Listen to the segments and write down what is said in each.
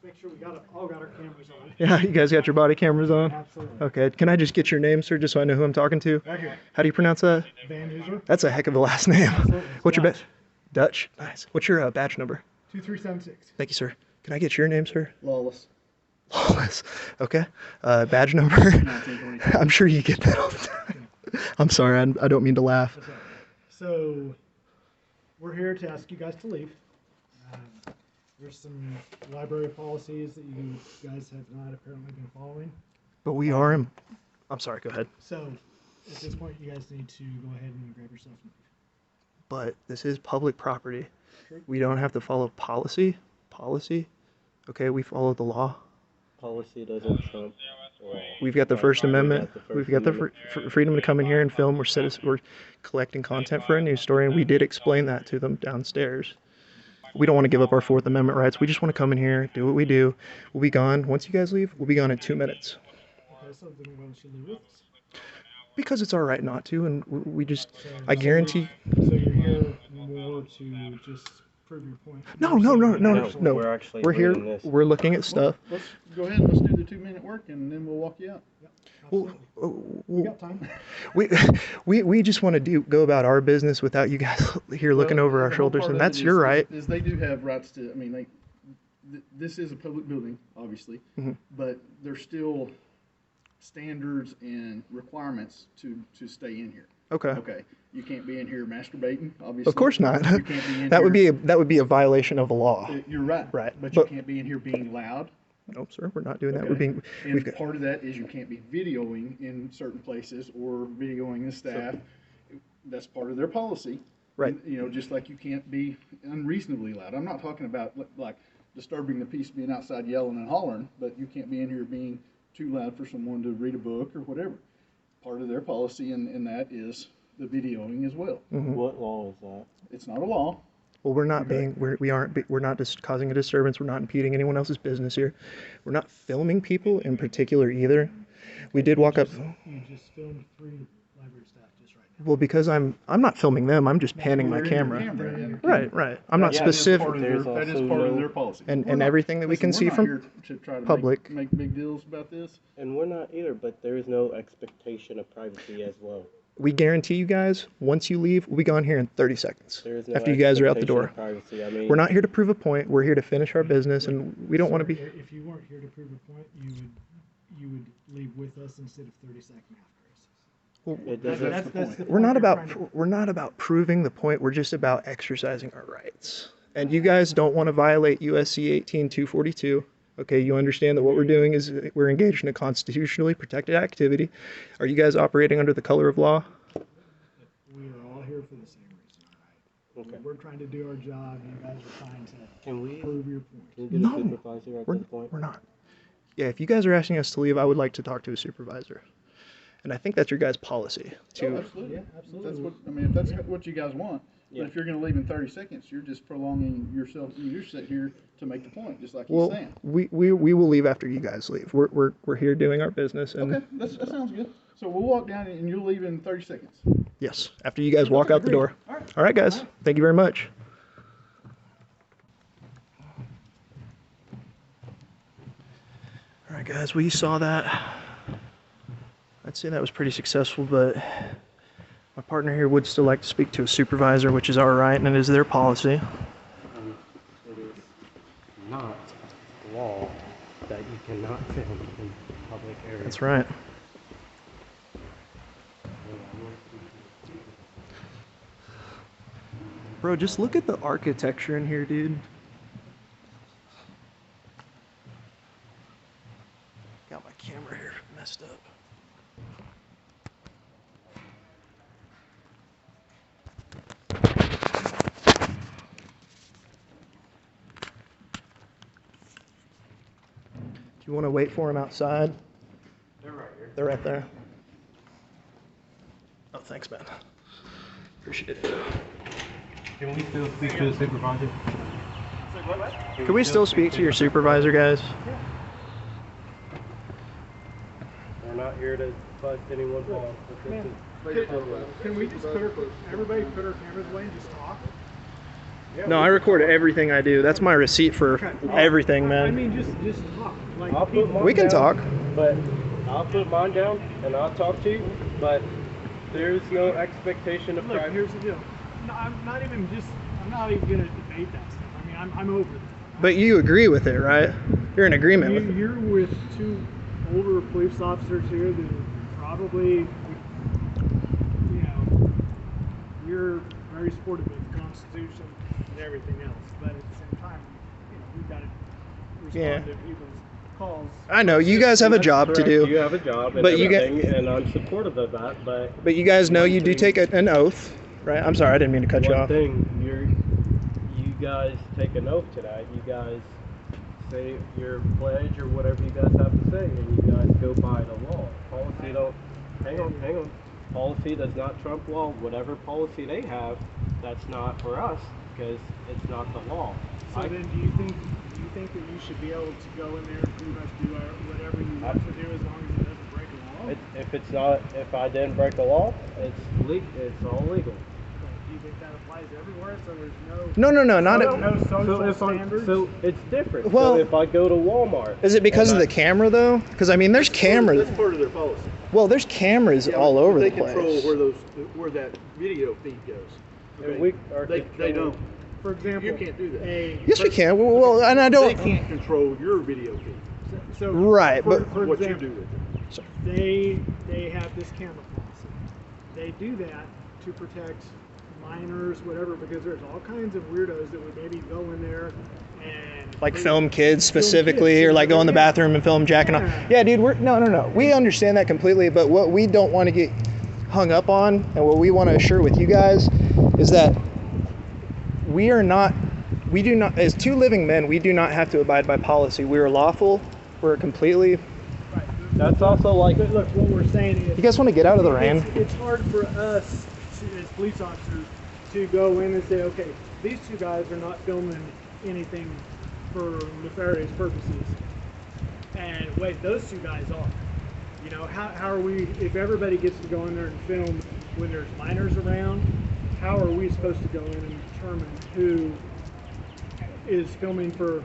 make sure we all got our cameras on. Yeah, you guys got your body cameras on? Absolutely. Okay, can I just get your name, sir, just so I know who I'm talking to? Right here. How do you pronounce that? Van Hooser. That's a heck of a last name. Absolutely. What's your badge? Dutch? Nice. What's your badge number? 2376. Thank you, sir. Can I get your name, sir? Lawless. Lawless. Okay. Badge number? 1922. I'm sure you get that all the time. I'm sorry, I don't mean to laugh. Okay. So, we're here to ask you guys to leave. There's some library policies that you guys have not apparently been following. But we are in... I'm sorry, go ahead. So, at this point, you guys need to go ahead and grab yourself and leave. But this is public property. Sure. We don't have to follow policy. Okay, we follow the law. Policy doesn't trump law. We've got the First Amendment. We've got the freedom to come in here and film. We're collecting content for a news story, and we did explain that to them downstairs. We don't want to give up our Fourth Amendment rights. We just want to come in here, do what we do. We'll be gone. Once you guys leave, we'll be gone in 2 minutes. Okay, so then why don't you leave with us? Because it's our right not to, and we just, So, I guarantee... So you're here more to just prove your point? No. We're actually We're here, reading this. we're looking at stuff. Let's go ahead and let's do the 2-minute work, and then we'll walk you out. Yep, Well, absolutely. We got time. we just want to go about our business without you guys here looking over our The whole shoulders, part and of that's it your right. Is they do have rights to. I mean, this is a public building, obviously, but there's still standards and requirements to stay in here. Okay. Okay. You can't be in here masturbating, obviously. Of course not. You can't be in That here. would be a violation of the law. You're right. Right. But you But- can't be in here being loud. Nope, sir, we're not doing that. Okay. We've And got, part of that is you can't be videoing in certain places or videoing the staff. That's part of their policy. Right. You know, just like you can't be unreasonably loud. I'm not talking about like disturbing the peace, being outside yelling and hollering, but you can't be in here being too loud for someone to read a book or whatever. Part of their policy and that is the videoing as well. What law is that? It's not a law. well, we're not just causing a disturbance. We're not impeding anyone else's business here. We're not filming people in particular either. We did walk up. You just filmed 3 library staff just right now. Well, because I'm not filming them. I'm just panning my They're in your camera. camera, and- Right. I'm not That is specific. part of their- That is also part of no- their policy. And We're not- everything that we can listen, see we're not from here to try to public. make big deals about this. And we're not either, but there is no expectation of privacy as well. We guarantee you guys, once you leave, we'll be gone here in 30 seconds. There is no After you guys are out the expectation door. of privacy. I mean, We're not here to prove a point. We're here to finish our business, and we don't want to Sir, be. If you weren't here to prove a point, you would leave with us instead of 30 seconds after us. It doesn't. That's the point. the We're not point you're about trying to- we're not about proving the point. We're just about exercising our rights. And you guys don't want to violate USC 18242. Okay, you understand that what we're doing is we're engaged in a constitutionally protected activity. Are you guys operating under the color of law? We are all here for the same reason, all right? Okay. We're trying to do our job, you guys are trying to Can we prove your point. get a No. supervisor at We're, this point? we're not. Yeah, if you guys are asking us to leave, I would like to talk to a supervisor. And I think that's your guys' policy Oh, to absolutely. Yeah, absolutely. That's what, I mean, if that's what you guys want, Yeah. but if you're gonna leave in 30 seconds, you're just prolonging yourself, you're sitting here to make the point, just like he's well, saying. we will leave after you guys leave. We're here doing our business, and Okay, that sounds good. So we'll walk down and you'll leave in 30 seconds. yes, after you guys walk Okay, out the great. door. All right. All right, guys. Thank you very much. All right, guys. Well, you saw that. I'd say that was pretty successful, but my partner here would still like to speak to a supervisor, which is our right, and it is their policy. It is not law that you cannot film in public areas. That's right. Bro, just look at the architecture in here, dude. Got my camera here messed up. Do you want to wait for him outside? They're right here. They're right there. Oh, thanks, man. Appreciate it. Can we still speak to the supervisor? Can we still speak to your supervisor, guys? We're not here to bust anyone's balls. But this is Can we just everybody put our cameras away and just talk? No, I record everything I do. That's my receipt for Okay. everything, I man. mean, just talk. Like, I'll put people- mine We can down, talk. But I'll put mine down and I'll talk to you. But there's no expectation of Look, privacy. here's the deal. No, I'm not even gonna debate that stuff. I mean, I'm over that. But you agree with it, right? You're in agreement with it. You're with two older police officers here that probably, you're very supportive of the Constitution and everything else. But at the same time, we've got to respond to people's calls. I know you guys have a job to Correct, do. You have a job and But you get- everything, and I'm supportive of that. But you guys know you do One take thing- an oath, right? I'm sorry, I didn't mean to cut you one off. thing, you guys take an oath to that. You guys say your pledge or whatever you guys have to say, and you guys go by the law. Policy don't. Hang on. Policy does not trump law. Whatever policy they have, that's not for us because it's not the law. So then, do you think that you should be able to go in there and pretty much do whatever you want to do as long as it doesn't break a law? If I didn't break the law, it's all legal. Do you think that applies everywhere? So there's No, not no, it. no social standards. So it's different. Well- so if I go to Walmart, Is it because of and the camera though? Because I mean, there's cameras. That's part of their policy. Well, there's cameras all over the They control place. where that video feed goes. And we are They controlling- don't. For example, You can't do that. Yes, we can. Well, and I They don't. can't control your video feed. So Right, for, but- for What you example, do with it. they have this camera policy. They do that to protect minors, whatever, because there's all kinds of weirdos that would maybe go in there and Like film kids specifically, or like go in the bathroom and film jacking off. Yeah, dude, no. We understand that completely, but what we don't want to get hung up on, and what we want to assure with you guys, is that we do not, as two living men, we do not have to abide by policy. We are lawful. We're completely. Right. That's also like But look, what we're saying is, You guys want to get out of the rain? It's hard for us as police officers to go in and say, okay, these two guys are not filming anything for nefarious purposes, and wait, those two guys are. How are we, if everybody gets to go in there and film when there's minors around, how are we supposed to go in and determine who is filming for,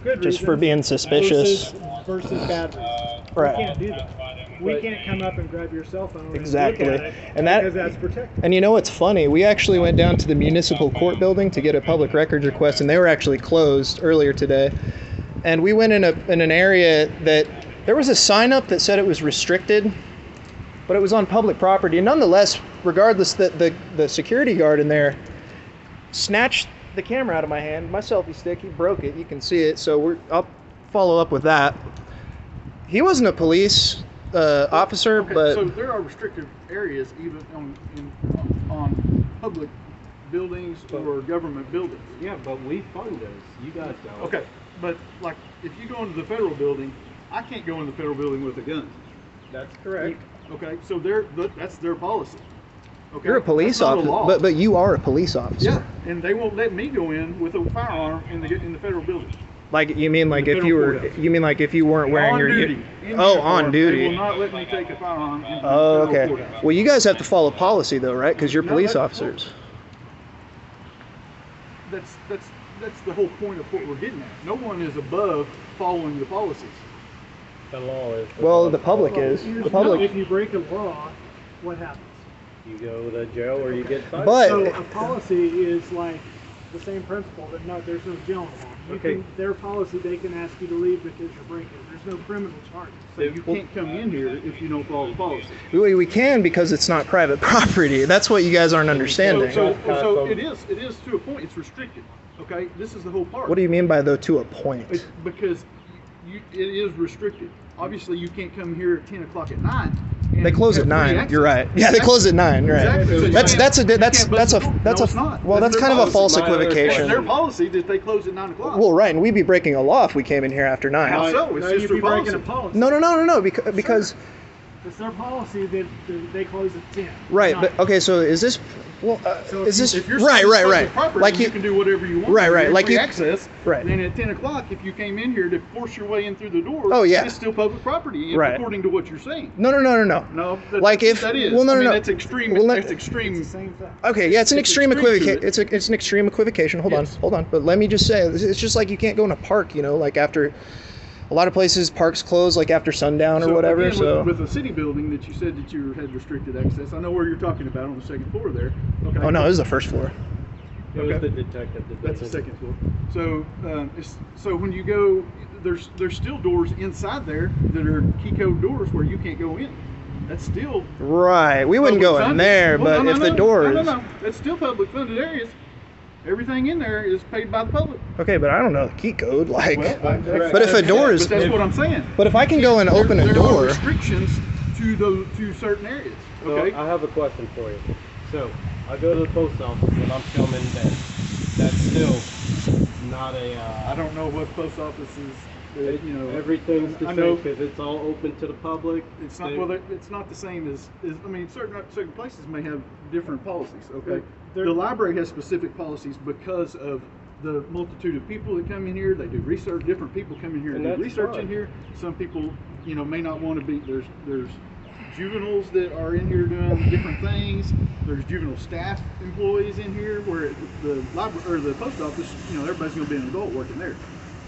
good Just for reasons being suspicious. versus bad reasons? Right. We can't do that. We can't come up and grab your cell phone Exactly. and look at it And that- because that's protected. And you know what's funny? We actually went down to the municipal court building to get a public records request, and they were actually closed earlier today. And we went in an area that there was a sign up that said it was restricted, but it was on public property. And nonetheless, regardless, the security guard in there snatched the camera out of my hand, my selfie stick. He broke it. You can see it. So I'll follow up with that. He wasn't a police officer, Okay, but so there are restricted areas even on public buildings or government buildings. yeah, but we fund those. You guys don't. Okay, but like if you go into the federal building, I can't go in the federal building with a gun. That's correct. Okay, so that's their policy. Okay, you're a police That's not officer. law. But you are a police officer. Yeah, and they won't let me go in with a firearm in the federal building. Like you mean like The if you federal were courthouse. you mean like if you weren't wearing On your duty. in oh uniform, on They duty. will not let me take a firearm into Oh, the federal okay. courthouse. Well, you guys have to follow policy though, right? Because you're No, police that's- officers. That's the whole point of what we're getting at. No one is above following the policies. The law is. Well, the public is. Here's The public. if you break a law, what happens? You go to jail or you get cited. But- So a policy is like the same principle that there's no jail involved. Okay. Their policy, they can ask you to leave because you're breaking. There's no criminal charges. So you can't come in here if you don't follow the policy. We can because it's not private property. That's what you guys aren't understanding. So it is to a point. It's restricted. Okay, this is the whole part. What do you mean by though to a point? It's because it is restricted. Obviously, you can't come here at 10 o'clock at night. and They close have at free 9. access. You're right. Yeah, they close at 9. Right. Exactly. So you That's can't- that's a you that's can't that's a bust the that's No, a it's not. well that's That's kind of their a false policy. It's equivocation. their policy that they close at 9 o'clock. Well, right, and we'd be breaking a law if we came in here after 9. How so? It's No, just you'd their be breaking policy. a policy. No, because It's their policy that they close at 10. right, Not- but okay, so is this Well, So is this if you're right? saying Right, it's right. public property, Like you can do whatever you want. Right, right. You're Like free you- access. right. Then at 10 o'clock, if you came in here to force your way in through the door, Oh, yeah. it's still public property, Right. according to what you're saying. No. No, Like if that is. well, no, I mean, no. that's extreme. Well, That's extreme. Okay, yeah, it's an It's extreme extreme to equivocation. It's an extreme equivocation. Hold Yes. on. But let me just say, it's just like you can't go in a park, like after a lot of places parks close like after sundown or So whatever. again, So with the city building that you said that you had restricted access, I know where you're talking about on the second floor there. Okay. oh no, this is the first floor. It was Okay. the detective. That's the second floor. So, so when you go, there's still doors inside there that are key code doors where you can't go in. That's still Right, we wouldn't public go in funded. there, Well, but no, if no, the no. doors. No, that's still public funded areas. Everything in there is paid by the public. Okay, but I don't know the key code. Like, Well, but if a door is, But that's what I'm saying. but if I can go and open a There are door, restrictions to certain areas. Okay. So I have a question for you. So I go to the post office and I'm filming there. That's still not a. I don't know what post office is. Everything's the I same know because it's all open to the public. it's not. Well, it's not the same as. I mean, certain places may have different policies. Okay. The library has specific policies because of the multitude of people that come in here. They do research. Different people come in here and do that's research in fine. here. Some people, may not want to be. There's juveniles that are in here doing different things. There's juvenile staff employees in here where the library or the post office, everybody's going to be an adult working there.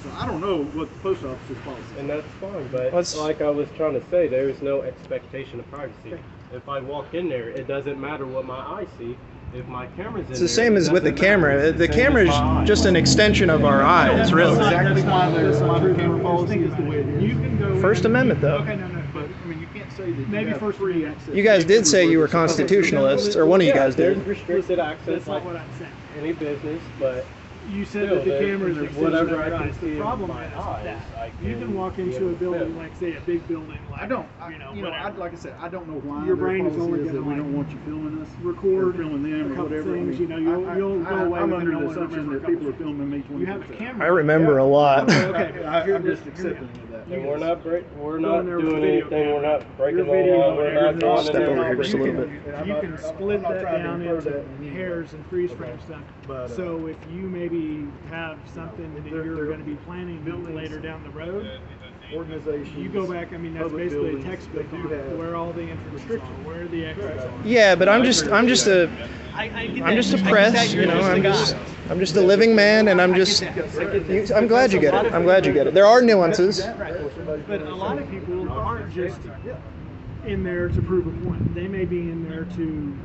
So I don't know what the post office's policy is. And that's fine, but Let's- like I was trying to say, there is no expectation of privacy. If I walk in there, it doesn't matter what my eyes see. If my camera's in it's the same as with the camera. The camera camera is just an extension of our eyes, really. That's exactly why the camera policy is the way it is. You can go First in- Amendment, though. Okay, no. But I mean, you can't say that Maybe you have first free access. You guys did say you were constitutionalists, or one of you guys There's did. restricted access That's like not what I'm saying. any business, but You said Still, that the there- cameras are there's whatever sitting I there, can guys. see The in problem my is eyes, that I you can can walk be into able a to building, film. like say a big building, like I don't. whatever. Like I said, I don't know why Your their brain is policy only is that gonna, we like, don't want you filming us, record or filming them, a or couple whatever. things, I mean, you'll go away I'm with under no the one assumption remember that a people are couple filming me You have a 24/7. camera. I remember a lot. Okay, I'm just hear me accepting out. of that. and we're not Go not in there with doing the video anything. We're camera. not breaking Your the video, law. We're not everything. going Step in there. over here just a little bit. You can split I'm not that trying to down infer into that in any way. hairs and freeze frame stuff. But, So if you maybe have something that you're going to be planning buildings, later down the road, Organizations. you go back. I mean, that's public basically a buildings, textbook they on do have where all the entrances are, where the exits are. Yeah, but I'm just a I get I'm just a that. I get press, that. You're I'm just a living man, and I'm just. I'm glad you get it. I'm glad you get it. There are nuances. Right. But a lot of people aren't just in there to prove a point. They may be in there to.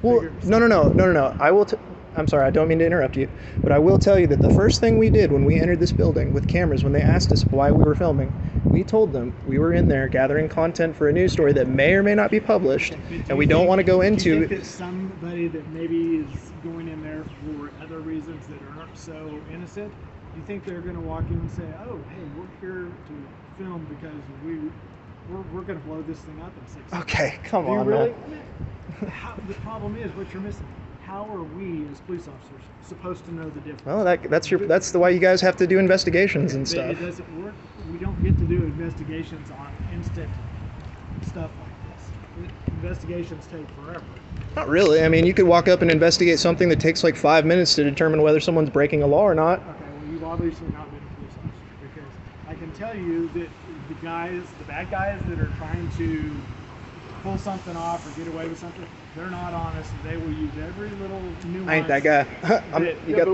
Well, no. I'm sorry, I don't mean to interrupt you, but I will tell you that the first thing we did when we entered this building with cameras, when they asked us why we were filming, we told them we were in there gathering content for a news story that may or may not be published, and we don't want to go Do you into. think that somebody that maybe is going in there for other reasons that aren't so innocent, you think they're going to walk in and say, "Oh, hey, we're here to film because we're going to blow this thing up in 6 seconds." Okay, come Do you on, really? man. The problem is what you're missing. How are we as police officers supposed to know the difference? Well, that's the why you guys have to do investigations and But stuff. it doesn't work. We don't get to do investigations on instant stuff like this. Investigations take forever. Not really. I mean, you could walk up and investigate something that takes like 5 minutes to determine whether someone's breaking a law or not. Okay, well, you've obviously not been a police officer because I can tell you that the bad guys that are trying to pull something off or get away with something, they're not honest. They will use every little nuance. I ain't that guy. You got